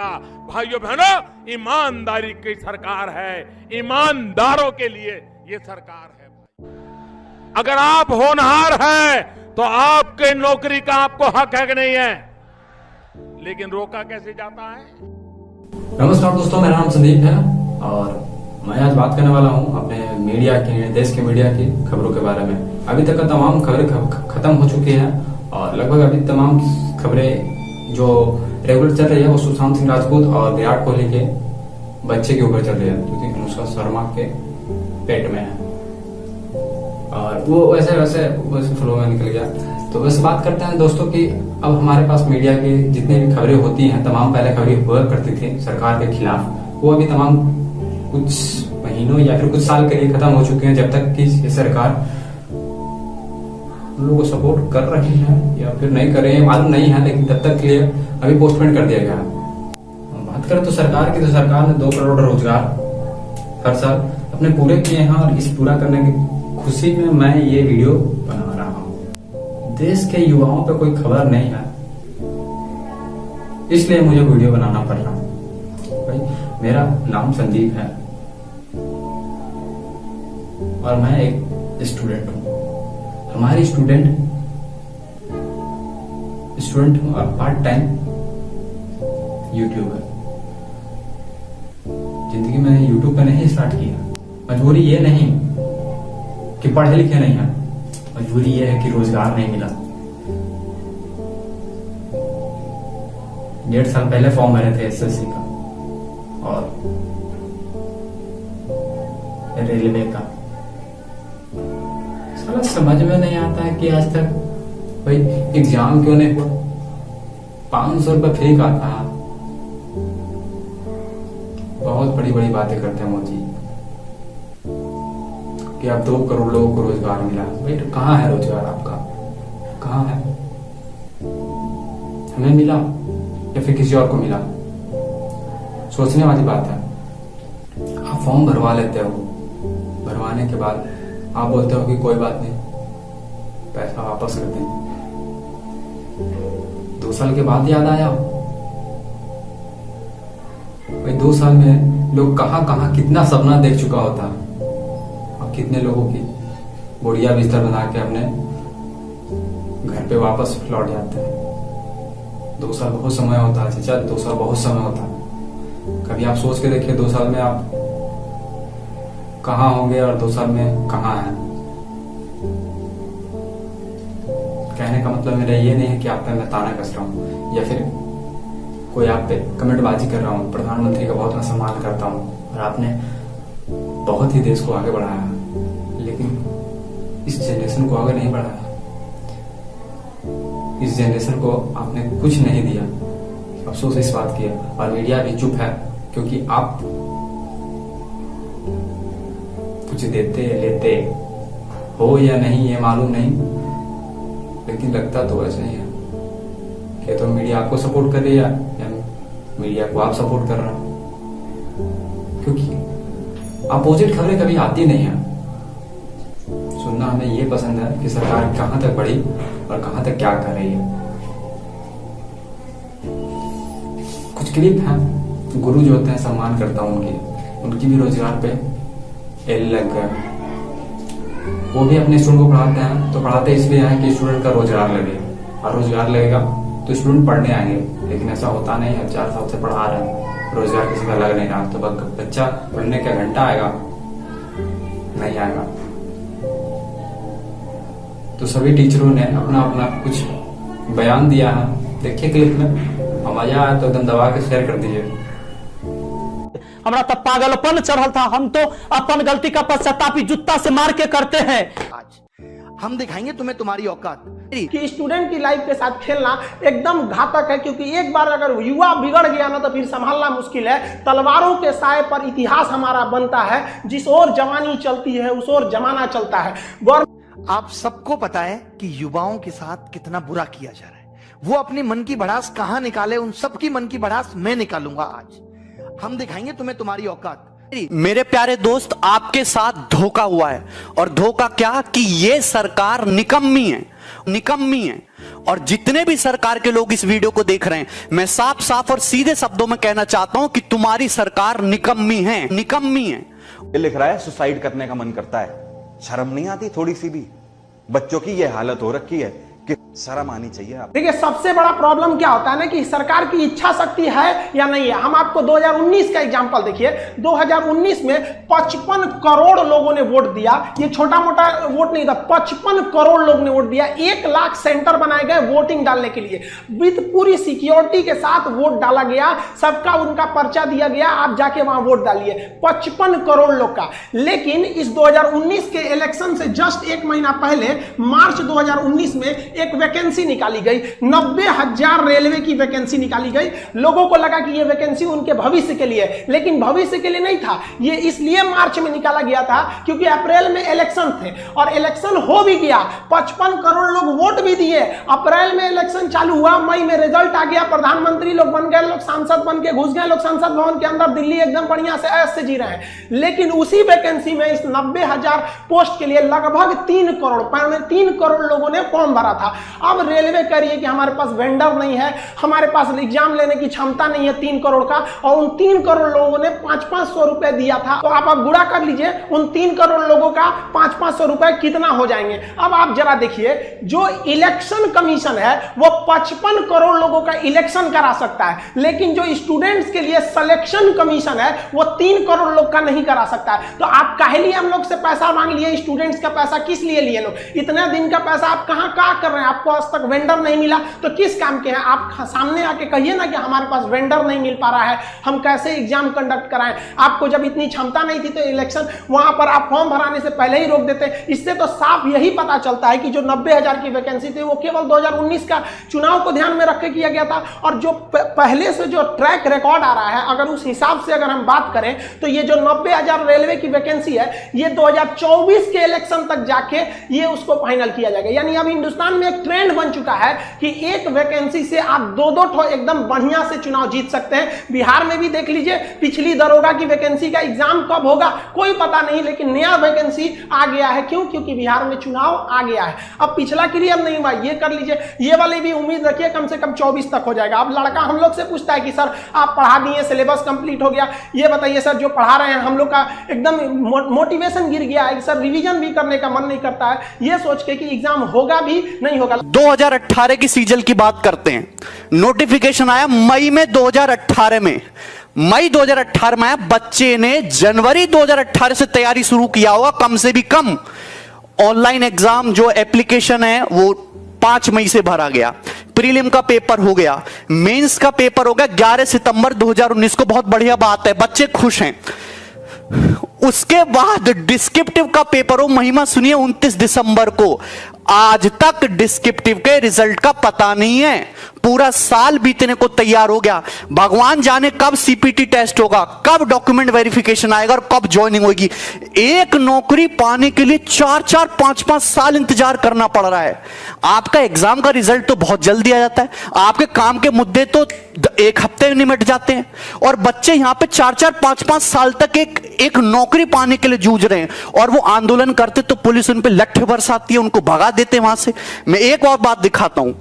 भाइयों बहनों, ईमानदारी की सरकार है, ईमानदारों के लिए ये सरकार है। अगर आप होनहार हैं तो आपके नौकरी का आपको हक है कि नहीं है, लेकिन रोका कैसे जाता है। नमस्कार दोस्तों, मेरा नाम संदीप है और मैं आज बात करने वाला हूं अपने मीडिया की, देश के मीडिया की खबरों के बारे में। अभी तक का तमाम खबरें खत्म हो चुकी हैं और लगभग अभी तमाम खबरें जो रेगुलर चल रही है वो सुशांत सिंह राजपूत और विराट कोहली के बच्चे के ऊपर चल रही है, क्योंकि अनुष्का शर्मा के पेट में है और वो वैसे फ्लो में निकल गया। तो वैसे बात करते हैं दोस्तों कि अब हमारे पास मीडिया की जितनी भी खबरें होती हैं, तमाम पहले खबरें हुआ करती थी सरकार के खिलाफ, वो अभी तमाम कुछ महीनों या फिर कुछ साल के लिए खत्म हो चुके हैं, जब तक कि ये सरकार लोगों को सपोर्ट कर रही है या फिर नहीं कर रही है मालूम नहीं है, लेकिन तब तक के लिए अभी पोस्टपोन कर दिया गया है। बात करें तो सरकार की, तो सरकार ने 2 करोड़ रोजगार हर साल अपने पूरे किए हैं और इस पूरा करने की खुशी में मैं ये वीडियो बना रहा हूँ। देश के युवाओं पे कोई खबर नहीं है, इसलिए मुझे वीडियो बनाना पड़ रहा है। भाई मेरा नाम संदीप है और मैं एक स्टूडेंट हूँ। हमारी स्टूडेंट हूँ और पार्ट टाइम यूट्यूबर। जिंदगी में यूट्यूब पे नहीं स्टार्ट किया। मजबूरी ये नहीं कि पढ़े लिखे नहीं है, मजबूरी ये है कि रोजगार नहीं मिला। 1.5 साल पहले फॉर्म भरे थे एसएससी का और रेलवे का। साला समझ में नहीं आता है कि आज तक भाई एग्जाम क्यों नहीं हुआ। 500 रुपये फ्री का था। बहुत बड़ी बड़ी बातें करते हैं मोदी कि अब 2 करोड़ लोगों को रोजगार मिला। भाई तो कहाँ है रोजगार आपका, कहाँ है? हमें मिला या फिर किसी और को मिला? सोचने वाली बात है। आप फॉर्म भरवा लेते हो, भरवाने के बाद आप बोलते हो कि कोई बात नहीं, पैसा वापस कर देंगे। 2 साल के बाद याद आया। भाई 2 साल में लोग कहाँ कहाँ कितना सपना देख चुका होता और कितने लोगों की बोरिया बिस्तर बना के अपने घर पे वापस लौट जाते हैं। 2 साल बहुत समय होता है चाचा, 2 साल बहुत समय होता है। कभी आप सोच के देखिए 2 साल में आप कहाँ होंगे और 2 साल में कहाँ हैं। कहने का मतलब मेरा ये नहीं है कि आप पे मैं ताना कस रहा हूँ या फिर कोई आप पे कमेंटबाजी कर रहा हूँ। प्रधानमंत्री का बहुत मैं सम्मान करता हूँ और आपने बहुत ही देश को आगे बढ़ाया, लेकिन इस जनरेशन को आगे नहीं बढ़ाया। इस जनरेशन को आपने कुछ नहीं दिया। अफसोस इस बात की है और मीडिया भी चुप है, क्योंकि आप कुछ देते लेते हो या नहीं ये मालूम नहीं, लेकिन लगता तो वैसे ही है कि तो मीडिया आपको सपोर्ट कर रही है या मीडिया को आप सपोर्ट कर रहे हो, क्योंकि अपोजिट खबरें कभी आती नहीं है। सुनना हमें ये पसंद है कि सरकार कहां तक बढ़ी और कहां तक क्या कर रही है। कुछ क्लिप हैं, गुरु जो होते हैं सम्मान करता हूं उनकी भी रोजगार पे एल लग गया। वो भी अपने स्टूडेंट को पढ़ाते हैं, तो पढ़ाते इसलिए हैं कि स्टूडेंट का रोजगार लगे, और रोजगार लगेगा तो स्टूडेंट पढ़ने आएंगे। लेकिन ऐसा होता नहीं है। 4 साल से पढ़ा रहे हैं, रोजगार किसी का लग नहीं रहा, तो बच्चा पढ़ने का घंटा आएगा नहीं आएगा। तो सभी टीचरों ने अपना अपना कुछ बयान दिया है, देखिए क्लिप में, और मजा आया तो एकदम दबा के शेयर कर दीजिए। हमरा तो पागलपन चढ़ल था। हम तो अपन गलती का पश्चाताप जूता से मार के करते हैं। आज हम दिखाएंगे तुम्हें तुम्हारी औकात कि स्टूडेंट की लाइफ के साथ खेलना एकदम घातक है, क्योंकि एक बार अगर युवा बिगड़ गया ना तो फिर संभालना मुश्किल है। तलवारों के साए पर इतिहास हमारा बनता है। जिस ओर जवानी चलती है उस ओर जमाना चलता है। आप सबको पता है कि युवाओं के साथ कितना बुरा किया जा रहा है। वो अपनी मन की भड़ास कहां निकाले, उन सबकी मन की भड़ास मैं निकालूंगा। आज हम दिखाएंगे तुम्हें तुम्हारी औकात। मेरे प्यारे दोस्त, आपके साथ धोखा हुआ है। और धोखा क्या कि ये सरकार निकम्मी है, निकम्मी है। और जितने भी सरकार के लोग इस वीडियो को देख रहे हैं, मैं साफ साफ और सीधे शब्दों में कहना चाहता हूं कि तुम्हारी सरकार निकम्मी है, निकम्मी है। ये लिख रहा है सुसाइड करने का मन करता है। शर्म नहीं आती थोड़ी सी भी? बच्चों की ये हालत हो रखी है कि शर्म आनी चाहिए आप। देखिए, सबसे बड़ा प्रॉब्लम क्या होता है ना कि सरकार की इच्छा शक्ति है या नहीं है। हम आपको 2019 का एग्जांपल देखिए। 2019 में 55 करोड़ लोगों ने वोट दिया। ये छोटा मोटा वोट नहीं था, 55 करोड़ लोग ने वोट दिया। 1 लाख सेंटर बनाए गए वोटिंग डालने के लिए, विद पूरी सिक्योरिटी के साथ वोट डाला गया। सबका उनका पर्चा दिया गया, आप जाके वहां वोट डालिए। 55 करोड़ लोग का। लेकिन इस 2019 के इलेक्शन से जस्ट 1 महीना पहले मार्च 2019 में एक वैकेंसी निकाली गई। 90,000 रेलवे की वैकेंसी निकाली गई। लोगों को लगा कि यह वैकेंसी उनके भविष्य के लिए, लेकिन भविष्य के लिए नहीं था। यह इसलिए मार्च में निकाला गया था क्योंकि अप्रैल में इलेक्शन थे और इलेक्शन हो भी गया। 55 करोड़ लोग वोट भी दिए। अप्रैल में इलेक्शन चालू हुआ, मई में रिजल्ट आ गया, प्रधानमंत्री लोग बन गए, लोग सांसद बन के घुस गए, लोग संसद भवन के अंदर दिल्ली एकदम बढ़िया से ऐश से जी रहे हैं। लेकिन उसी वैकेंसी में इस 90,000 पोस्ट के लिए लगभग 3 करोड़ लोगों ने फॉर्म भरा था। अब रेलवे कह रही है कि हमारे पास वेंडर नहीं है, हमारे पास एग्जाम लेने की क्षमता नहीं है 3 करोड़ का, और उन 3 करोड़ लोगों ने 500-500 रुपए दिया था। तो आप गुणा कर लीजिए, उन 3 करोड़ लोगों का 500-500 रुपए कितना हो जाएंगे। अब आप जरा देखिए, जो इलेक्शन कमीशन है वो 55 करोड़ लोगों का इलेक्शन करा सकता है, लेकिन जो स्टूडेंट्स के लिए सिलेक्शन कमीशन है वो 3 करोड़ लोग का नहीं करा सकता है। तो आप काहे लिए हम लोग से पैसा मांग लिए? स्टूडेंट्स का पैसा किस लिए लिए लोग? इतने दिन का पैसा आप कहां कर रहे हैं? आपको आज तक वेंडर नहीं मिला तो किस काम के हैं? आप सामने आके कहिए ना कि हमारे पास वेंडर नहीं मिल पा रहा है, हम कैसे एग्जाम कंडक्ट कराएं। आपको जब इतनी क्षमता नहीं थी तो इलेक्शन वहां पर आप फॉर्म भराने से पहले ही रोक देते। इससे तो साफ यही पता चलता है कि जो 90,000 की वैकेंसी थी वो केवल 2019 का चुनाव को ध्यान में रख के किया गया था। और जो पहले से जो ट्रैक रिकॉर्ड आ रहा है, अगर उस हिसाब से अगर हम बात करें तो ये जो 90,000 रेलवे की वैकेंसी है ये 2024 के इलेक्शन तक जाके ये उसको फाइनल किया जाएगा। यानी अब हिंदुस्तान में एक ट्रेंड बन चुका है कि एक वैकेंसी से आप 2-2 एकदम बढ़िया से चुनाव जीत सकते हैं। बिहार में भी देख लीजिए, पिछली दरोगा की वैकेंसी का एग्जाम कब होगा कोई पता नहीं, लेकिन नया वैकेंसी आ गया है। क्यों? क्योंकि बिहार में चुनाव आ गया है। अब पिछला क्लियर नहीं हुआ, ये कर लीजिए। ये वाली भी उम्मीद रखिए कम से कम 24 तक हो जाएगा। अब लड़का हम लोग से पूछता है कि सर आप पढ़ा दिए, सिलेबस कंप्लीट हो गया, ये बताइए सर जो पढ़ा रहे हैं हम लोग का एकदम मोटिवेशन गिर गया है, सर रिवीजन भी करने का मन नहीं करता है, ये सोच के कि एग्जाम होगा भी नहीं होगा। 2018 की सीजन की बात करते हैं। नोटिफिकेशन आया मई में 2018 में, मई 2018 में आया। बच्चे ने जनवरी 2018 से तैयारी शुरू किया होगा कम से भी कम। ऑनलाइन एग्जाम जो एप्लीकेशन है वो 5 मई से भरा गया। प्रीलिम का पेपर हो गया, मेंस का पेपर हो गया 11 सितंबर 2019 को। बहुत बढ़िया बात है, बच्चे खुश हैं। उसके बाद डिस्क्रिप्टिव का पेपर हो, महिमा सुनिए, 29 दिसंबर को। आज तक डिस्क्रिप्टिव के रिजल्ट का पता नहीं है। पूरा साल बीतने को तैयार हो गया। भगवान जाने कब सीपीटी टेस्ट होगा, कब डॉक्यूमेंट वेरिफिकेशन आएगा और कब ज्वाइनिंग होगी। एक नौकरी पाने के लिए 4-4, 5-5 साल इंतजार करना पड़ रहा है। आपका एग्जाम का रिजल्ट तो बहुत जल्दी आ जाता है, आपके काम के मुद्दे तो 1 हफ्ते में निमट जाते हैं, और बच्चे यहां पे 4-4, 5-5 साल तक एक नौकरी पाने के लिए जूझ रहे हैं। और वो आंदोलन करते तो पुलिस उन पे लट्ठे बरसाती है, उनको भगा देते हैं वहां से। मैं एक और बात दिखाता हूं,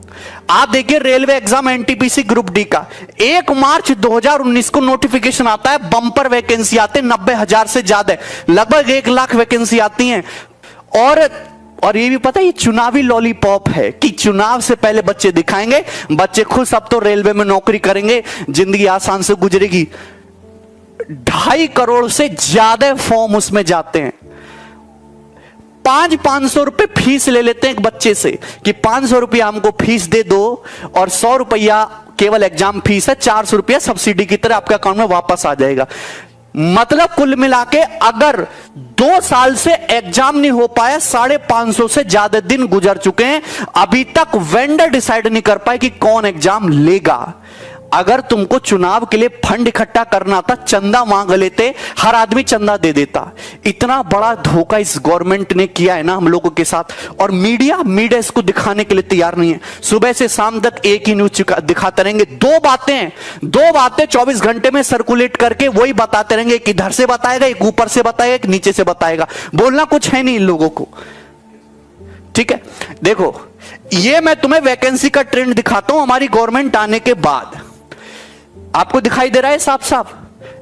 आप देखिए railway exam NTPC group D का 1 मार्च 2019 को नोटिफिकेशन आता है। बंपर वैकेंसी आते हैं 90,000 से ज्यादा, लगभग 1 लाख वैकेंसी आती हैं। और ये भी पता है ये चुनावी लॉलीपॉप है कि चुनाव से पहले बच्चे दिखाएंगे, बच्चे खुश अब तो रेलवे में नौकरी करेंगे, जिंदगी आसान से गुजरेगी। 2.5 करोड़ से ज्यादा फॉर्म उसमें जाते हैं। 500 रुपए फीस ले लेते हैं एक बच्चे से कि 500 रुपया हमको फीस दे दो और 100 रुपया केवल एग्जाम फीस है, 400 रुपया सब्सिडी की तरह आपके अकाउंट में वापस आ जाएगा। मतलब कुल मिला के अगर 2 साल से एग्जाम नहीं हो पाया, 550 से ज्यादा दिन गुजर चुके हैं, अभी तक वेंडर डिसाइड नहीं कर पाए कि कौन एग्जाम लेगा। अगर तुमको चुनाव के लिए फंड इकट्ठा करना था, चंदा मांग लेते, हर आदमी चंदा दे देता। इतना बड़ा धोखा इस गवर्नमेंट ने किया है ना हम लोगों के साथ, और मीडिया इसको दिखाने के लिए तैयार नहीं है। सुबह से शाम तक एक ही न्यूज दिखाते रहेंगे, दो बातें 24 घंटे में सर्कुलेट करके वही बताते रहेंगे। एक इधर से बताएगा, एक ऊपर से बताएगा, एक नीचे से बताएगा, बोलना कुछ है नहीं इन लोगों को। ठीक है, देखो ये मैं तुम्हें वैकेंसी का ट्रेंड दिखाता हूं हमारी गवर्नमेंट आने के बाद। आपको दिखाई दे रहा है साफ साफ,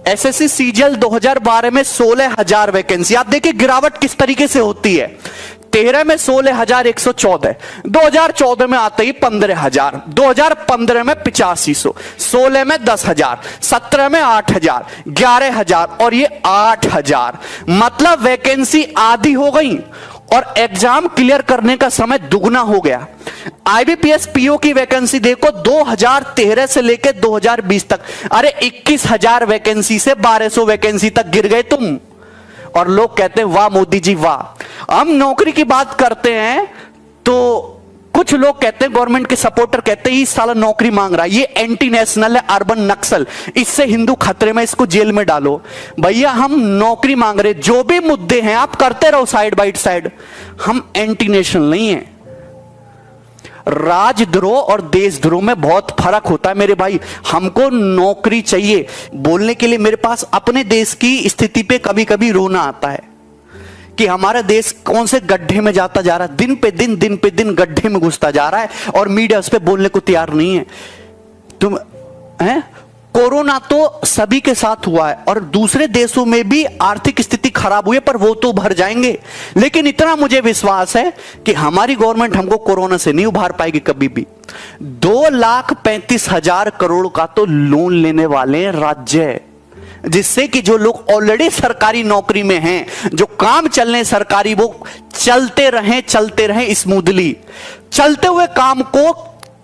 एसएससी सीजीएल 2012 में 16,000 वैकेंसी। आप देखिए गिरावट किस तरीके से होती है। 13 में 16,114, 2014 में आते ही 15,000, 2015 में 8500, 16 में 10,000, 17 में 8,000, 11,000 और ये 8,000। मतलब वैकेंसी आधी हो गई और एग्जाम क्लियर करने का समय दुगना हो गया। आईबीपीएस पीओ की वैकेंसी देखो 2013 से लेकर 2020 तक, अरे 21,000 वैकेंसी से 1200 वैकेंसी तक गिर गए तुम। और लोग कहते हैं वाह मोदी जी वाह। हम नौकरी की बात करते हैं तो कुछ लोग कहते हैं, गवर्नमेंट के सपोर्टर कहते हैं इस साल नौकरी मांग रहा है, ये एंटी नेशनल है, अर्बन नक्सल, इससे हिंदू खतरे में, इसको जेल में डालो। भैया हम नौकरी मांग रहे, जो भी मुद्दे हैं आप करते रहो साइड बाई साइड, हम एंटी नेशनल नहीं है। राजद्रोह और देशद्रोह में बहुत फर्क होता है मेरे भाई। हमको नौकरी चाहिए बोलने के लिए, मेरे पास अपने देश की स्थिति पे कभी कभी रोना आता है कि हमारा देश कौन से गड्ढे में जाता जा रहा है, दिन पे दिन गड्ढे में घुसता जा रहा है और मीडिया उस पर बोलने को तैयार नहीं है। तुम हैं, कोरोना तो सभी के साथ हुआ है और दूसरे देशों में भी आर्थिक स्थिति खराब हुई है, पर वो तो भर जाएंगे। लेकिन इतना मुझे विश्वास है कि हमारी गवर्नमेंट हमको कोरोना से नहीं उभार पाएगी कभी भी। 2,35,000 करोड़ का तो लोन लेने वाले हैं राज्य, जिससे कि जो लोग ऑलरेडी सरकारी नौकरी में हैं, जो काम चल रहे सरकारी, वो चलते रहें स्मूथली। चलते हुए काम को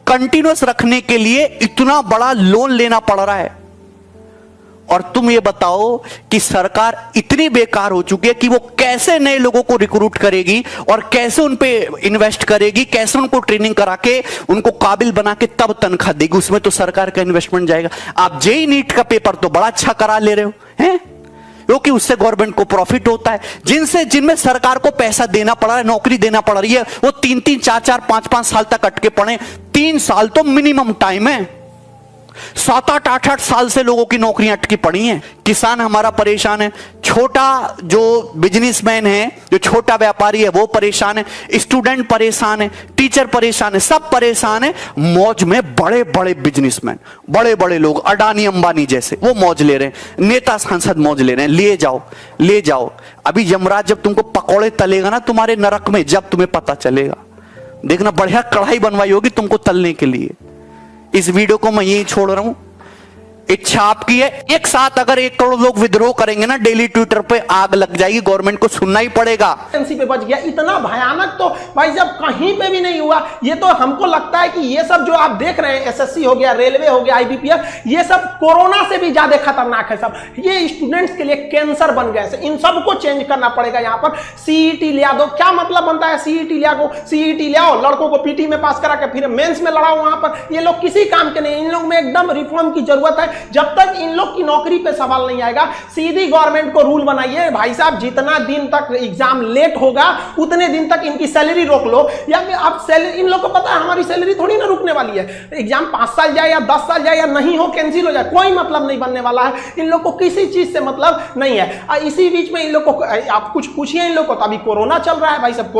कंटिन्यूअस रखने के लिए इतना बड़ा लोन लेना पड़ रहा है। और तुम ये बताओ कि सरकार इतनी बेकार हो चुकी है कि वो कैसे नए लोगों को रिक्रूट करेगी और कैसे उन पे इन्वेस्ट करेगी, कैसे उनको ट्रेनिंग करा के उनको काबिल बना के तब तनख्वाह देगी। उसमें तो सरकार का इन्वेस्टमेंट जाएगा। आप जेईई नीट का पेपर तो बड़ा अच्छा करा ले रहे हो हैं, क्योंकि उससे गवर्नमेंट को प्रॉफिट होता है। जिनमें सरकार को पैसा देना पड़ रहा है, नौकरी देना पड़ रही है, वो 3-3, 4-4, 5-5 साल तक अटके पड़े। 3 साल तो मिनिमम टाइम है, 7-8, 8-8 साल से लोगों की नौकरियां अटकी पड़ी हैं। किसान हमारा परेशान है, छोटा जो बिजनेसमैन है, जो छोटा व्यापारी है वो परेशान है, स्टूडेंट परेशान है, टीचर परेशान है, सब परेशान है। मौज में बड़े बड़े बिजनेसमैन, बड़े बड़े लोग, अडानी अंबानी जैसे, वो मौज ले रहे हैं, नेता सांसद मौज ले रहे हैं। ले जाओ। अभी यमराज जब तुमको पकौड़े तलेगा ना तुम्हारे नरक में, जब तुम्हें पता चलेगा, देखना बढ़िया कढ़ाई बनवाई होगी तुमको तलने के लिए। इस वीडियो को मैं यही छोड़ रहा हूं, इच्छा आपकी है। एक साथ अगर 1 करोड़ लोग विद्रोह करेंगे ना, डेली ट्विटर पे आग लग जाएगी, गवर्नमेंट को सुनना ही पड़ेगा। वैकेंसी पे बच गया, इतना भयानक तो भाई साहब कहीं पे भी नहीं हुआ। ये तो हमको लगता है कि ये सब जो आप देख रहे हैं, एसएससी हो गया, रेलवे हो गया, आईबीपीएस, ये सब कोरोना से भी ज्यादा खतरनाक है सब। ये स्टूडेंट्स के लिए कैंसर बन गए। इन सबको चेंज करना पड़ेगा। यहाँ पर सीईटी लिया दो, क्या मतलब बनता है सीईटी ले आओ, लड़कों को पीटी में पास करा के फिर मेंस में लड़ाओ। वहां पर ये लोग किसी काम के नहीं। इन लोग में एकदम रिफॉर्म की जरूरत है। जब तक इन लोग की नौकरी पे सवाल नहीं आएगा, सीधी गवर्नमेंट को रूल बनाइए भाई साहब, जितना दिन तक एग्जाम लेट होगा उतने दिन तक इनकी सैलरी रोक लो। या आप सैलरी, इन लोग को पता है हमारी सैलरी थोड़ी ना रुकने वाली है। एग्जाम 5 साल जाए या 10 साल जाए या नहीं हो, कैंसिल हो जाए, कोई मतलब नहीं बनने वाला है। इन लोग को किसी चीज से मतलब नहीं है। इसी बीच में इन लोग को आप कुछ पूछिए, इन लोग को तो अभी कोरोना चल रहा है भाई साहब।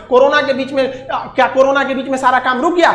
कोरोना के बीच में क्या, कोरोना के बीच में सारा काम रुक गया?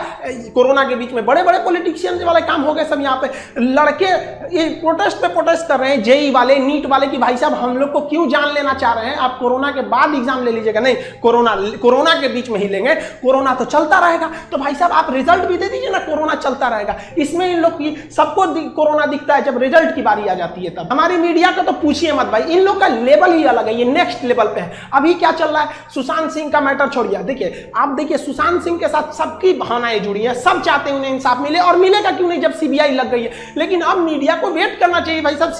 कोरोना के बीच में बड़े बड़े पॉलिटिशियन वाले काम हो गए सब। यहाँ पे लड़के ये प्रोटेस्ट कर रहे हैं, जेईई वाले, नीट वाले, कि भाई साहब हम लोग को क्यों जान लेना चाह रहे हैं? आप कोरोना के बाद एग्जाम ले लीजिएगा। नहीं, कोरोना के बीच में ही लेंगे, कोरोना तो चलता रहेगा। तो भाई साहब आप रिजल्ट भी दे दीजिए ना, कोरोना चलता रहेगा। इसमें इन लोग की सबको कोरोना दिखता है, जब रिजल्ट की बारी आ जाती है तब। हमारी मीडिया का तो पूछिए मत भाई, इन लोग का लेवल ही अलग है, ये नेक्स्ट लेवल पे है। अभी क्या चल रहा है, सुशांत सिंह का मैटर छोड़िए। देखिए आप देखिए, सुशांत सिंह के साथ सबकी भावनाएं जुड़ी है, सब चाहते हैं उन्हें इंसाफ मिले, और मिलेगा क्यों नहीं जब सीबीआई लग गई है। लेकिन अब मीडिया को वेट करना चाहिए भाई साहब,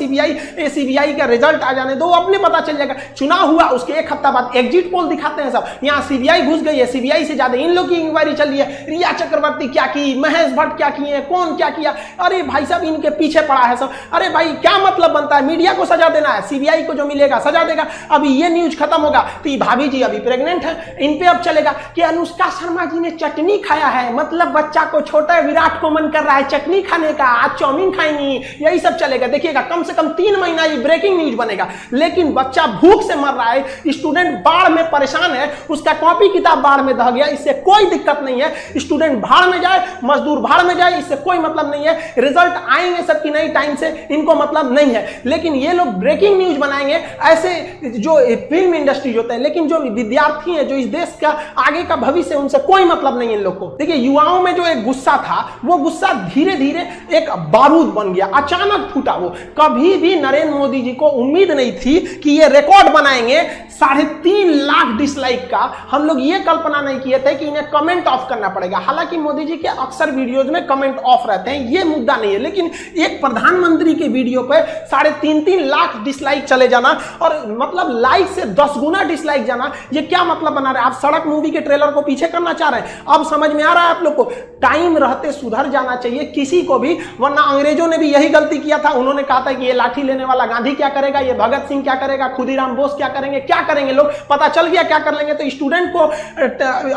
सीबीआई का रिजल्ट आ जाने दो, अपने पता चल जाएगा। चुनाव हुआ उसके एक हफ्ता बाद एग्जिट पोल दिखाते हैं सब, यहाँ सीबीआई घुस गई है, सीबीआई से ज्यादा इन लोग की इंक्वायरी चल रही है, रिया चक्रवर्ती क्या की, महेश भट्ट क्या किए, कौन क्या किया, अरे भाई साहब इनके पीछे पड़ा है सब। अरे भाई क्या मतलब बनता है, मीडिया को सजा देना है, सीबीआई को जो मिलेगा सजा देगा। अभी ये न्यूज खत्म होगा तो भाभी जी अभी प्रेग्नेंट है, इन पे अब चलेगा कि अनुष्का शर्मा जी ने चटनी खाया है, मतलब बच्चा को छोटा विराट को मन कर रहा है चटनी खाने का, आज चाउमीन खाएंगी, यही सब चलेगा। देखिएगा कम से कम 3 महीना ये ब्रेकिंग न्यूज बनेगा। लेकिन बच्चा भूख से मर रहा है, स्टूडेंट बाढ़ में परेशान है, उसका कॉपी किताब बाढ़ में दह गया, इससे कोई दिक्कत नहीं है। स्टूडेंट भाड़ में जाए, मजदूर भाड़ में जाए, इससे कोई मतलब नहीं है। रिजल्ट आएंगे सबकी नई टाइम से, इनको मतलब नहीं है। लेकिन ये लोग ब्रेकिंग न्यूज बनाएंगे, ऐसे जो फिल्म इंडस्ट्री होते हैं, लेकिन जो विद्यार्थी हैं, जो इस देश का आगे का भविष्य, उनसे कोई मतलब नहीं है इन लोग को। देखिए युवाओं में जो एक गुस्सा था, वो गुस्सा धीरे धीरे एक बारूद बन गया, अचानक फूटा। वो कभी भी नरेंद्र मोदी जी को उम्मीद नहीं थी कि ये रिकॉर्ड बनाएंगे 3.5 लाख डिसलाइक का। हम लोग ये कल्पना नहीं किए थे कि इन्हें कमेंट ऑफ करना पड़ेगा। हालांकि मोदी जी के अक्सर वीडियोज में कमेंट ऑफ रहते हैं, ये मुद्दा नहीं है, लेकिन एक प्रधानमंत्री के वीडियो पे 3.5 लाख डिसलाइक चले जाना, और मतलब लाइक से 10 गुना डिसलाइक जाना, ये क्या मतलब बना रहे हैं? आप सड़क मूवी के ट्रेलर को पीछे करना चाह रहे हैं? अब समझ में आ रहा है आप लोग को, टाइम रहते सुधर जाना चाहिए किसी को भी, वरना अंग्रेजों ने भी यही गलती किया था। उन्होंने कहा था कि ये लाठी लेने वाला गांधी क्या करेगा, ये भगत सिंह क्या करेगा, खुदीराम बोस क्या करेंगे, क्या करेंगे लोग, पता चल गया क्या कर लेंगे। तो स्टूडेंट को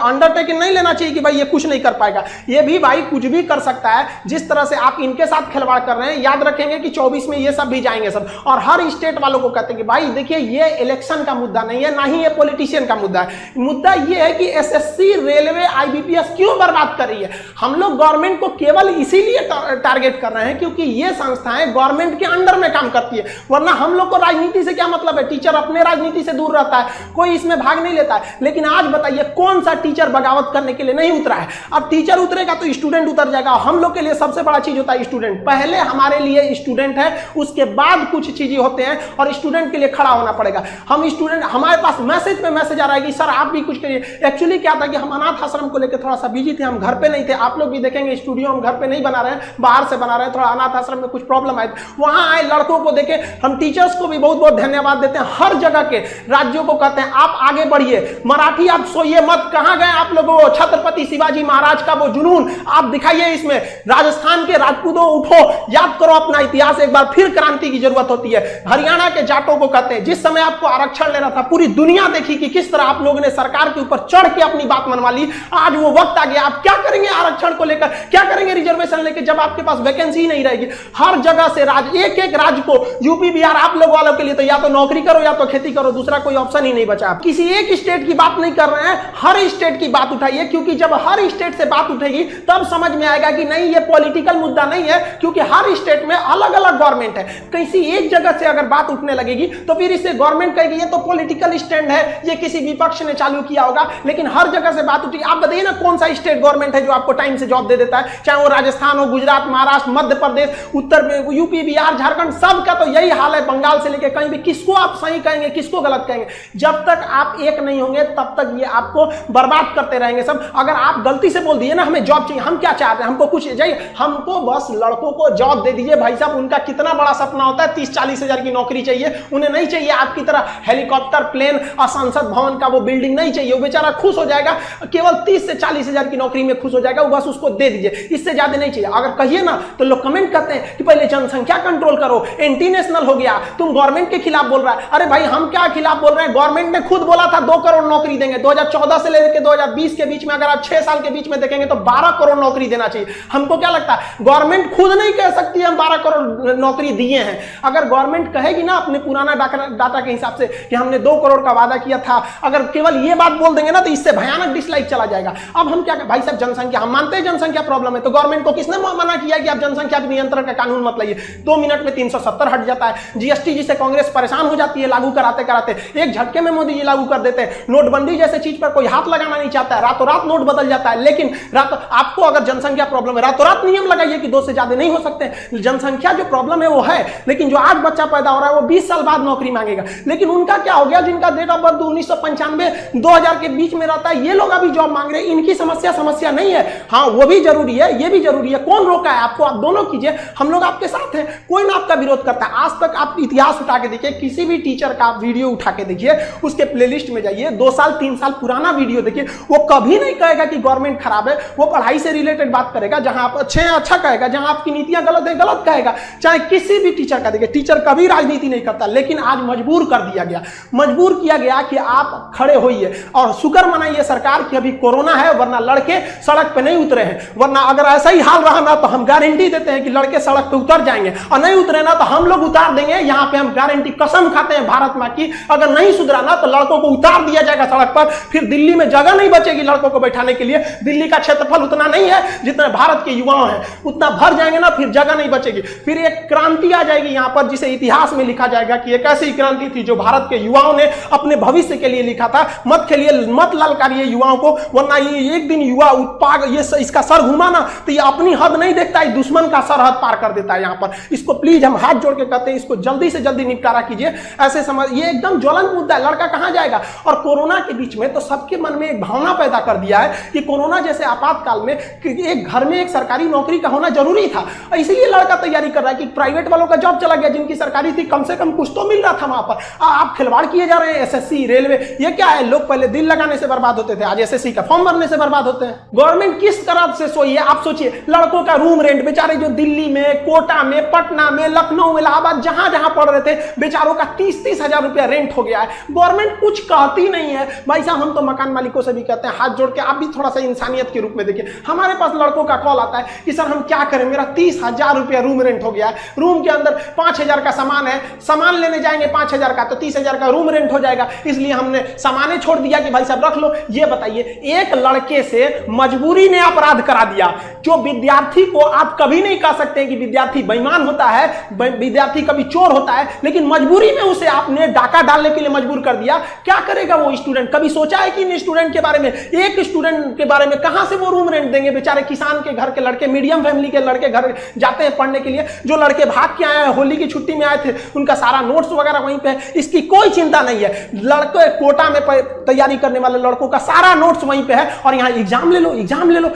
अंडरटेकिंग नहीं लेना चाहिए कि भाई ये कुछ नहीं कर पाएगा, ये भी भाई कुछ भी कर सकता है। जिस तरह से आप इनके साथ खिलवाड़ कर रहे हैं, याद रखेंगे कि 24 में ये सब भी जाएंगे सब। और हर स्टेट वालों को कहते हैं कि भाई देखिए ये इलेक्शन का मुद्दा नहीं है, ना ही ये पॉलिटिशियन का मुद्दा है। मुद्दा ये है कि एसएससी, रेलवे, आईबीपीएस क्यों बर्बाद कर रही है। हम लोग गवर्नमेंट को केवल इसीलिए टारगेट कर रहे हैं क्योंकि ये संस्थाएं गवर्नमेंट के अंडर में काम करती है, वरना हम लोग को राजनीति से क्या मतलब है। टीचर अपने राजनीति से दूर रहता है, कोई इसमें भाग नहीं लेता है। लेकिन आज बताइए कौन सा टीचर बगावत करने के लिए नहीं उतरा है। अब टीचर उतरेगा तो स्टूडेंट उतर जाएगा। हम लोग के लिए सबसे बड़ा चीज होता है स्टूडेंट। पहले हमारे लिए स्टूडेंट है, उसके बाद कुछ चीजें होते हैं, और स्टूडेंट के लिए खड़ा होना पड़ेगा। हम स्टूडेंट, हमारे पास मैसेज पे मैसेज आ रहा है कि सर आप भी कुछ करिए। एक्चुअली क्या था कि हम अनाथ आश्रम को लेकर थोड़ा सा बिजी थे, हम घर पे नहीं थे। आप लोग भी देखेंगे स्टूडियो हम घर पे नहीं बना रहे हैं, बाहर से बना रहे हैं। थोड़ा अनाथ आश्रम में कुछ प्रॉब्लम आए, वहां आए लड़कों को देखे। हम टीचर्स को भी बहुत बहुत धन्यवाद देते हैं। हर जगह के राज्यों को कहते हैं आप आगे बढ़िए, मराठी आप सोइए मत। कहां गए आप लोगों, छत्रपति शिवाजी महाराज का वो जुनून आप दिखाइए इसमें। राजस्थान के राजपूतों उठो, याद करो अपना इतिहास, एक बार फिर क्रांति की जरूरत होती है। हरियाणा के जाटों को कहते हैं, जिस समय आपको आरक्षण लेना था, पूरी दुनिया देखी कि किस तरह आप लोगों ने सरकार के ऊपर चढ़ के अपनी बात मनवा ली। आज वो वक्त आ गया, आप क्या करेंगे आरक्षण को लेकर, क्या करेंगे रिजर्वेशन लेकर, जब आपके पास वैकेंसी नहीं रहेगी। हर जगह से एक एक राज्य को, यूपी बिहार आप लोग वालों के लिए तो या तो नौकरी करो या तो खेती करो, दूसरा कोई ऑप्शन ही नहीं बचा। किसी एक स्टेट की बात नहीं कर रहे हैं, हर स्टेट की बात उठाइए, क्योंकि जब हर स्टेट से बात उठेगी तब समझ में आएगा कि नहीं ये पॉलिटिकल मुद्दा नहीं है, क्योंकि हर स्टेट में अलग अलग गवर्नमेंट है। किसी एक जगह से अगर बात उठने लगेगी तो फिर इससे गवर्नमेंट कहेगी ये तो पॉलिटिकल स्टैंड है, ये किसी विपक्ष ने चालू किया होगा। लेकिन हर जगह से बात उठी, आप बताइए ना कौन सा स्टेट गवर्नमेंट है जो आपको टाइम से जॉब दे देता है, चाहे वो राजस्थान हो, गुजरात, महाराष्ट्र, मध्य प्रदेश, उत्तर में यूपी, बिहार, झारखंड, सबका तो यही हाल है। बंगाल से लेकर कहीं भी, किसको आप सही कहेंगे, किसको गलत कहेंगे। जब तक आप एक नहीं होंगे तब तक ये आपको बर्बाद करते रहेंगे सब। अगर आप गलती से बोल दिए ना हमें जॉब चाहिए, हम क्या चाहते हैं, हमको कुछ चाहिए, हमको बस लड़कों को जॉब दे दीजिए। भाई साहब उनका कितना बड़ा सपना होता है, 30-40 हजार की नौकरी चाहिए, उन्हें नहीं चाहिए आपकी तरह हेलीकॉप्टर, प्लेन और संसद भवन का वो बिल्डिंग नहीं चाहिए। वो बेचारा खुश हो जाएगा, केवल 30 से 40 हजार की नौकरी में खुश हो जाएगा, वो बस उसको दे दीजिए, इससे ज्यादा नहीं चाहिए। अगर कहिए ना तो लोग कमेंट करते हैं कि पहले जनसंख्या कंट्रोल करो, एंटी नेशनल हो गया, तुम गवर्नमेंट के खिलाफ बोल रहा है। अरे भाई हम क्या खिलाफ बोल रहे हैं, गवर्नमेंट ने खुद बोला था 2 करोड़ नौकरी देंगे। 2014 से लेकर 2020 के बीच में अगर आप 6 साल के बीच में देखेंगे तो 12 करोड़ नौकरी देना चाहिए। हमको क्या लगता है, गवर्नमेंट खुद नहीं कह सकती हम 12 करोड़ नौकरी दिए हैं। अगर गवर्नमेंट कहेगी ना अपने पुराना डाटा के हिसाब से कि हमने 2 करोड़ का वादा किया था, अगर केवल ये बात बोल देंगे ना तो इससे भयानक डिसलाइक चला जाएगा। अब हम क्या, भाई साहब जनसंख्या, हम मानते हैं जनसंख्या प्रॉब्लम है, तो गवर्नमेंट को किसने मना किया कि आप जनसंख्या नियंत्रण का कानून मत लाइए। 2 मिनट में 370 हट जाता है। जीएसटी जिसे कांग्रेस परेशान हो जाती है लागू कराते कराते, एक झटके में मोदी जी लागू कर देते हैं। नोटबंदी जैसे चीज पर कोई हाथ लगाना नहीं चाहता है, रातों रात नोट बदल जाता है। लेकिन आपको अगर जनसंख्या प्रॉब्लम है, रातों रात नियम लगाइए कि 2 से ज्यादा नहीं हो सकते। जनसंख्या जो प्रॉब्लम है वो है, लेकिन जो आज बच्चा पैदा हो रहा है वो 20 साल बाद नौकरी मांगेगा। लेकिन उनका क्या हो गया, जिनका डेट ऑफ बर्थ 1995 2000 के बीच में रहता है, ये लोग अभी जॉब मांग रहे हैं। इनकी समस्या नहीं है। हाँ वो भी जरूरी है, ये भी जरूरी है, कौन रोका है आपको, आप दोनों कीजिए। हम लोग आपके साथ हैं, कोई ना आपका विरोध करता है। आज तक आप इतिहास उठा के देखिए, किसी भी टीचर का वीडियो उठा के देखिए, उसके प्लेलिस्ट में जाइए, 2 साल 3 साल पुराना वीडियो देखिए, वो कभी नहीं कहेगा कि गवर्नमेंट खराब है। वो पढ़ाई से रिलेटेड बात करेगा, जहां आप अच्छे हैं अच्छा कहेगा, जहां आपकी नीतियां गलत है गलत कहेगा। चाहे किसी भी टीचर का देखिए, टीचर कभी राजनीति नहीं करता, लेकिन आज मजबूर कर दिया गया, मजबूर किया गया कि आप खड़े होइए और शुक्र मनाइए सरकार की अभी कोरोना है, वरना लड़के सड़क पे नहीं उतरे हैं। वरना अगर ऐसा ही हाल रहा ना तो हम गारंटी देते हैं कि लड़के सड़क पे उतर जाएंगे, और नहीं उतरे ना तो हम लोग उतार देंगे। यहां पे हम गारंटी कसम खाते हैं भारत मां की, अगर नहीं सुधरा ना तो लड़कों को उतार दिया जाएगा सड़क पर। फिर दिल्ली में जगह नहीं बचेगी लड़कों को बैठाने के लिए। दिल्ली का क्षेत्रफल उतना नहीं है जितने भारत के युवाओं हैं, उतना भर जाएंगे ना, फिर जगह नहीं बचेगी। फिर एक क्रांति आ जाएगी यहां पर, जिसे इतिहास में लिखा जाएगा कि एक ऐसी क्रांति थी जो भारत के युवाओं ने अपने भविष्य के लिए लिखा था। मत खेलिए, मत ललकारिए युवाओं को, वरना ये एक दिन युवा उत्पाद ये इसका सर घुमा ना तो ये अपनी हद नहीं देखता है, दुश्मन का सरहद पार कर देता है यहां पर। इसको प्लीज हम हाथ जोड़ के कहते हैं, इसको जल्दी से जल्दी निपटारा कीजिए। ऐसे समझ, ये एकदम ज्वलंत मुद्दा है, लड़का कहां जाएगा। और कोरोना के बीच में तो सबके मन में एक भावना पैदा कर दिया है कि कोरोना जैसे आपातकाल में एक घर में एक सरकारी नौकरी का होना जरूरी था, इसीलिए लड़का तैयारी कर रहा है कि प्राइवेट वालों का जॉब चला गया, जिनकी सरकारी थी कम से कम कुछ तो मिल रहा था वहां पर। आप खिलवाड़ किए जा रहे हैं, एसएससी रेलवे, ये क्या है। लोग पहले दिल लगाने से बर्बाद होते थे, आज एसएससी का फॉर्म भरने से बर्बाद होते हैं। गवर्नमेंट किस तरह से सोई है आप सोचिए। लड़कों का रूम रेंट, बेचारे जो दिल्ली में, कोटा में, पटना में, लखनऊ, इलाहाबाद, जहां जहां पढ़ रहे थे, बेचारों का 30-30 हजार रुपया रेंट हो गया है। गवर्नमेंट कुछ कहती नहीं है। भाई साहब, हम तो मकान मालिकों से भी कहते हैं, हाथ जोड़ के आप भी थोड़ा सा इंसानियत के रूप में देखिए। हमारे पास लड़कों का कॉल आता है कि सर हम क्या करें, मेरा 30,000 रुपया रूम रेंट हो गया है, रूम के अंदर 5,000 का सामान है, सामान लेने जाएंगे 5,000 का तो 30,000 का रूम रेंट हो जाएगा, इसलिए हमने सामाने छोड़ दिया कि भाई साहब रख लो। ये बताइए, एक लड़के से मजबूरी ने अपराध करा दिया। जो विद्यार्थी को आप कभी नहीं कह सकते कि विद्यार्थी बेईमान होता है, विद्यार्थी कभी चोर होता है, लेकिन मजबूरी में उसे आपने डाका डालने के लिए मजबूर कर दिया। क्या करेगा वो स्टूडेंट। कभी सोचा है कि इन स्टूडेंट के बारे में, एक स्टूडेंट के बारे में कहां से वो रूम रेंट देंगे। बेचारे किसान के घर के लड़के, मीडियम फैमिली के लड़के घर जाते हैं पढ़ने के लिए। जो लड़के भाग के आए हैं, होली की छुट्टी में आए थे, उनका सारा नोट्स वगैरह वहीं पे, इसकी कोई चिंता नहीं है। लड़के कोटा में तैयारी करने वाले लड़कों का सारा नोट्स वहीं पे है, और यहाँ एग्जाम ले लो, एग्जाम ले लो।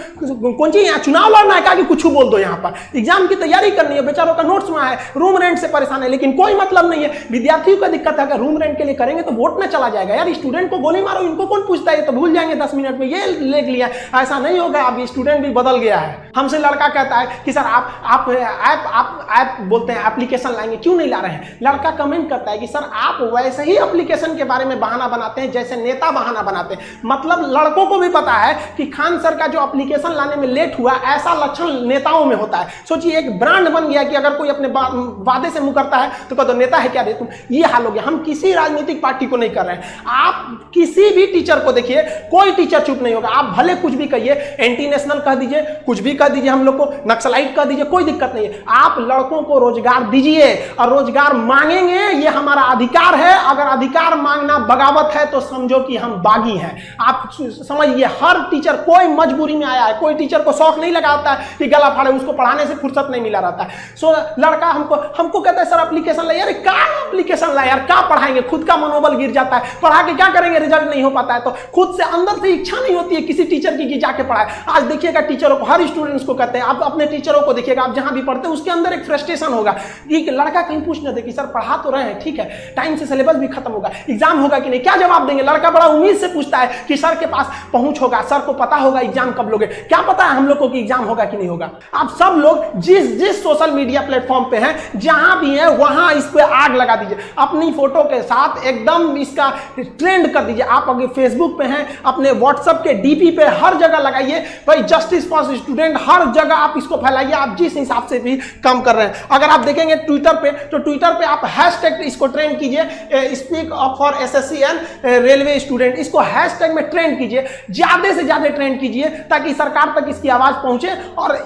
कौन सी यहाँ चुनाव लड़ना है, कि कुछ बोल दो। यहाँ पर एग्जाम की तैयारी करनी है, बेचारों का नोट्स वहां है, रूम रेंट से परेशान है, लेकिन कोई मतलब नहीं है। विद्यार्थियों का दिक्कत है, अगर रूम रेंट के लिए करेंगे तो वोट ना चला जाएगा। यार स्टूडेंट को गोली मारो, इनको कौन पूछता है, तो भूल जाएंगे 10 मिनट में, ये ले लिया। ऐसा नहीं होगा, अब स्टूडेंट भी बदल गया है। हमसे लड़का कहता है कि सर आप ऐप बोलते हैं, एप्लीकेशन लाएंगे, क्यों नहीं ला रहे हैं। लड़का कमेंट करता है कि सर आप वैसे ही एप्लीकेशन के बारे में बहाना बनाते हैं जैसे नेता बहाना बनाते हैं। मतलब लड़कों को भी पता है कि खान सर का जो एप्लीकेशन लाने में लेट हुआ, ऐसा लक्षण नेताओं में होता है। सोचिए, एक ब्रांड बन गया कि अगर कोई अपने वादे से मुकरता है तो कह दो नेता है क्या रे तुम। ये हाल हो गया। हम किसी राजनीतिक पार्टी को नहीं कर रहे हैं। आप किसी भी टीचर को देखिए, कोई टीचर चुप नहीं होगा। आप भले कुछ भी कहिए, एंटी नेशनल कह दीजिए, कुछ भी कह दीजिए, हम लोग को नक्सलाइट कह दीजिए, कोई दिक्कत नहीं है। आप लड़कों को रोजगार दीजिए और रोजगार मांगेंगे, ये हमारा अधिकार है। अगर अधिकार मांगना बगावत है तो समझो कि हम बागी हैं। आप समझिए, हर टीचर कोई मजबूरी में आया है, कोई टीचर को शौक नहीं लगाता है कि गला फाड़े, उसको पढ़ाने से फुर्सत नहीं मिला रहता है। सो लड़का हमको कहता है सर एप्लीकेशन ला। यार क्या एप्लीकेशन ला यार, क्या पढ़ाएंगे, खुद का मनोबल गिर जाता है। पढ़ा के क्या करेंगे, रिजल्ट नहीं हो पाता है तो खुद से अंदर से इच्छा नहीं होती है किसी टीचर की कि जाके पढ़ाए। आज देखिएगा टीचरों को, हर स्टूडेंट्स को कहते हैं, आप अपने टीचरों को देखिएगा, आप जहां भी पढ़ते हैं उसके अंदर एक फ्रस्ट्रेशन होगा। एक लड़का कहीं पूछ न दे कि सर पढ़ा तो रहे हैं, ठीक है, टाइम से सिलेबस भी खत्म होगा, एग्जाम होगा कि नहीं, क्या जवाब देंगे। लड़का बड़ा उम्मीद से पूछता है कि सर के पास पहुंच होगा, सर को पता होगा एग्जाम कब लोगे। क्या पता है हम लोग को कि एग्जाम होगा कि नहीं होगा। आप सब लोग जिस सोशल मीडिया प्लेटफॉर्म पे हैं, जहां भी है वहां इस पे आग लगा दीजिए, अपनी फोटो के साथ एकदम इसका ट्रेंड कर दीजिए। आप अगर फेसबुक पे हैं, अपने व्हाट्सएप के डीपी पे हर जगह लगाइए, भाई जस्टिस फॉर स्टूडेंट, हर जगह आप इसको फैलाइए। आप जिस हिसाब से भी काम कर रहे हैं, अगर आप देखेंगे ट्विटर पे, तो ट्विटर पे आप हैशटैग इसको ट्रेंड कीजिए, speak up for SSC and railway student, इसको हैशटैग में ट्रेंड कीजिए, ज्यादा से ज्यादा ट्रेंड कीजिए ताकि सरकार तक इसकी आवाज पहुंचे। और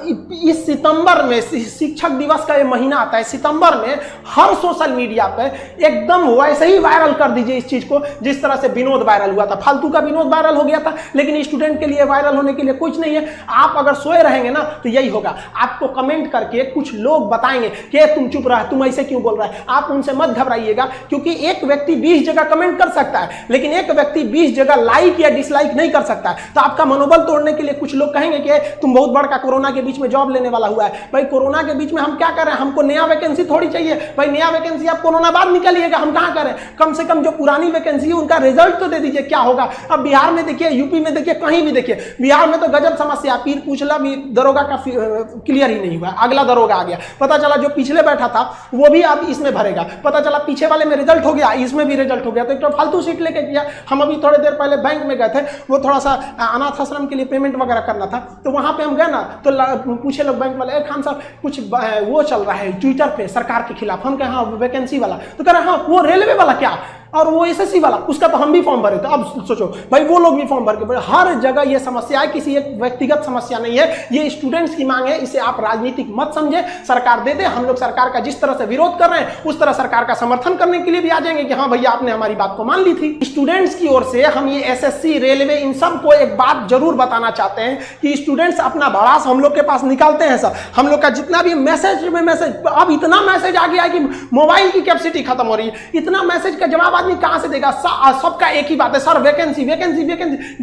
इस सितंबर में, शिक्षक दिवस का ये महीना आता है, सितंबर में हर सोशल मीडिया पे एकदम वैसे ही वायरल कर दीजिए इस चीज को, जिस तरह से विनोद वायरल हुआ था। फालतू का विनोद वायरल हो गया था, लेकिन स्टूडेंट के लिए वायरल होने के लिए कुछ नहीं है। आप अगर सोए रहेंगे ना तो यही होगा। आपको कमेंट करके कुछ लोग बताएंगे कि तुम चुप रहा, तुम ऐसे क्यों बोल रहा है। आप उनसे मत घबराइएगा, क्योंकि एक व्यक्ति 20 जगह कमेंट कर सकता है, लेकिन एक व्यक्ति 20 जगह लाइक या डिसलाइक नहीं कर सकता है। तो आपका मनोबल तोड़ने के लिए कुछ लोग कहेंगे कि तुम बहुत बड़ा कोरोना के बीच में जॉब लेने वाला हुआ है। भाई कोरोना के बीच में हम क्या कर रहे हैं, हमको नया वैकेंसी थोड़ी चाहिए भाई, नया वैकेंसी आप कोरोना बाद निकालिएगा, हम कहां करें, कम से कम जो पुरानी वैकेंसी है उनका रिजल्ट तो दे दीजिए क्या होगा। अब बिहार में देखिए, यूपी में देखिए, कहीं भी देखिए, बिहार में तो गजब समस्या, पीर पूछला भी दरोगा का क्लियर ही नहीं हुआ, अगला दरोगा आ गया, पता चला जो पिछले बैठा था वो भी अब इसमें भरेगा, पता चला पीछे वाले में रिजल्ट हो गया, इसमें भी रिजल्ट हो गया, तो एक तो फालतू सीट लेके किया। हम अभी थोड़ी देर पहले बैंक में गए थे, वो थोड़ा सा अनाथ आश्रम के लिए पेमेंट वगैरह करना था, तो वहां पे हम गए ना, तो पूछे लोग बैंक वाले, खान साहब कुछ वो चल रहा है ट्विटर पे सरकार के खिलाफ, हम कहे हाँ वैकेंसी वाला, तो कह रहे हाँ वो रेलवे वाला क्या, और वो एसएससी वाला, उसका तो हम भी फॉर्म भरे थे। अब सोचो भाई, वो लोग भी फॉर्म भर के, हर जगह ये समस्या है, किसी एक व्यक्तिगत समस्या नहीं है, ये स्टूडेंट्स की मांग है, इसे आप राजनीतिक मत समझे, सरकार दे दे, हम लोग सरकार का जिस तरह से विरोध कर रहे हैं उस तरह सरकार का समर्थन करने के लिए भी आ जाएंगे कि हाँ भैया आपने हमारी बात को मान ली थी। स्टूडेंट्स की ओर से हम ये एसएससी, रेलवे, इन सब को एक बात जरूर बताना चाहते हैं कि स्टूडेंट्स अपना भड़ास हम लोग के पास निकालते हैं सर, हम लोग का जितना भी मैसेज में मैसेज, अब इतना मैसेज आ गया है कि मोबाइल की कैपेसिटी खत्म हो रही है, इतना मैसेज का जवाब आदमी कहां से देगा। सबका एक ही बात है सर, वैकेंसी वैकेंसी वैकेंसी,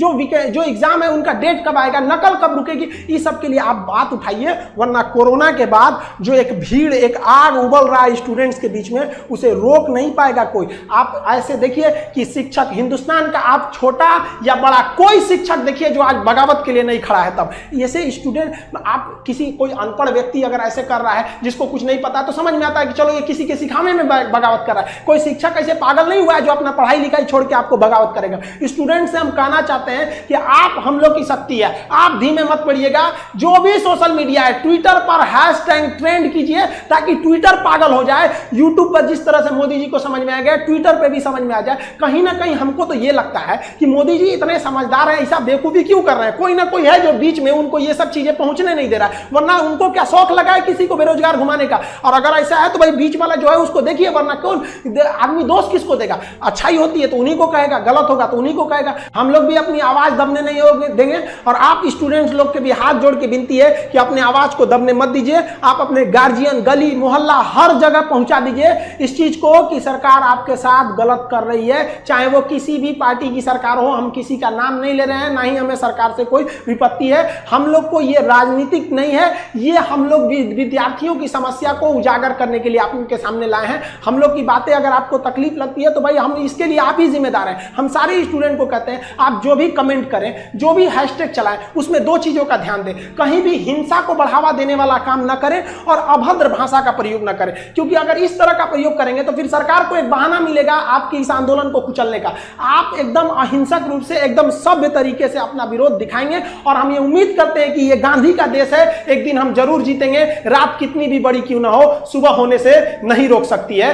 जो एग्जाम है उनका डेट कब आएगा, नकल कब रुकेगी, इस सब के लिए आप बात उठाइए, वरना कोरोना के बाद जो एक भीड़, एक आग उबल रहा है स्टूडेंट्स के बीच में, उसे रोक नहीं पाएगा कोई। आप ऐसे देखिए कि शिक्षक, हिंदुस्तान का आप छोटा या बड़ा कोई शिक्षक देखिए जो आज बगावत के लिए नहीं खड़ा है, तब ऐसे स्टूडेंट, आप किसी कोई अनपढ़ व्यक्ति अगर ऐसे कर रहा है जिसको कुछ नहीं पता, तो समझ में आता है कि चलो ये किसी के सिखाने में बगावत कर रहा है। कोई शिक्षक ऐसे पागल नहीं हुआ है जो अपना पढ़ाई लिखाई छोड़ के आपको बगावत करेगा। स्टूडेंट से हम कहना चाहते हैं कि आप हम लोग की शक्ति है, आप धीमे मत पड़िएगा, जो भी सोशल मीडिया है ट्विटर पर हैशटैग ट्रेंड कीजिए ताकि ट्विटर पागल हो जाए। यूट्यूब पर जिस तरह से मोदी जी को समझ में आ गया, ट्विटर पे भी समझ में आ जाए। कहीं ना कहीं हमको तो ये लगता है कि मोदी जी इतने समझदार हैं, ऐसा बेवकूफी क्यों कर रहे हैं, कोई ना कोई है जो बीच में उनको ये सब चीजें पहुंचने नहीं दे रहा है, वरना उनको क्या शौक लगा है किसी को बेरोजगार घुमाने का। और अगर ऐसा है तो भाई बीच वाला जो है उसको देखिए, वरना कौन आदमी दोष किसको देगा। अच्छाई होती है तो उन्हीं को कहेगा, गलत होगा तो उन्हीं को कहेगा। हम लोग भी अपनी आवाज दबने नहीं देंगे, और आप स्टूडेंट्स लोग के भी हाथ जोड़ के विनती है कि अपने आवाज को दबने मत दीजिए। आप अपने गार्जियन, गली मोहल्ला, हर जगह पहुंचा दीजिए इस चीज को कि सरकार आपके साथ गलत कर रही है, चाहे वो किसी भी पार्टी की सरकार हो। हम किसी का नाम नहीं ले रहे हैं, ना ही हमें सरकार से कोई विपत्ति है। हम लोग को ये राजनीतिक नहीं है, ये हम लोग विद्यार्थियों की समस्या को उजागर करने के लिए आप उनके सामने लाए हैं। हम लोग की बातें अगर आपको तकलीफ लगती है तो भाई हम इसके लिए आप ही जिम्मेदार हैं। हम सारे स्टूडेंट को कहते हैं आप जो भी कमेंट करें, जो भी हैशटैग चलाएं, उसमें दो चीजों का ध्यान दें। कहीं भी हिंसा को बढ़ावा देने वाला काम न करें और अभद्र भाषा का प्रयोग न करें, क्योंकि अगर इस तरह का प्रयोग करेंगे तो फिर सरकार को एक बहाना मिलेगा आपके इस आंदोलन को कुचलने का। आप एकदम अहिंसक रूप से, एकदम सभ्य तरीके से अपना विरोध दिखाएंगे और हम ये उम्मीद करते हैं कि ये गांधी का देश है, एक दिन हम जरूर जीतेंगे। रात कितनी भी बड़ी क्यों ना हो, सुबह होने से नहीं रोक सकती है।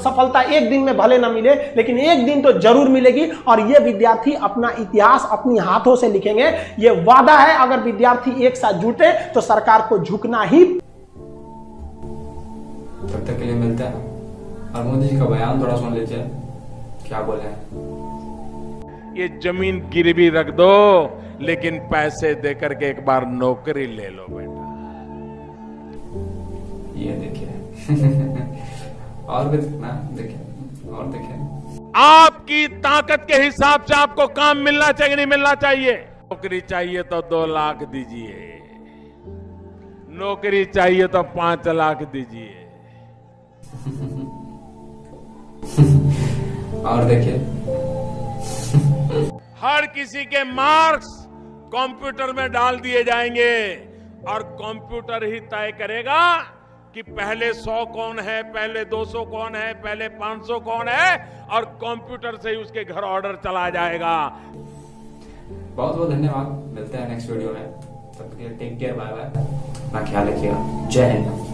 सफलता एक दिन में भले ना मिले, लेकिन एक दिन तो जरूर मिलेगी और ये विद्यार्थी अपना इतिहास अपनी हाथों से लिखेंगे। ये वादा है, अगर विद्यार्थी एक साथ जुटे तो सरकार को झुकना ही। तब तक के लिए मिलते हैं, और मोदी जी का बयान थोड़ा सुन लीजिए, क्या बोले हैं। ये जमीन गिरवी रख दो, लेकिन पैसे देकर के एक बार नौकरी ले लो बेटा। ये देखिए और भी देखिए, और देखिए, आपकी ताकत के हिसाब से आपको काम मिलना चाहिए, नहीं मिलना चाहिए। नौकरी चाहिए तो 2 लाख दीजिए, नौकरी चाहिए तो 5 लाख दीजिए। और देखिए, हर किसी के मार्क्स कंप्यूटर में डाल दिए जाएंगे और कंप्यूटर ही तय करेगा कि पहले 100 कौन है, पहले 200 कौन है, पहले 500 कौन है, और कंप्यूटर से ही उसके घर ऑर्डर चला जाएगा। बहुत बहुत धन्यवाद, मिलते हैं नेक्स्ट वीडियो में। तब तक के लिए टेक केयर, बाय बाय, अपना ख्याल रखिएगा। जय हिंद।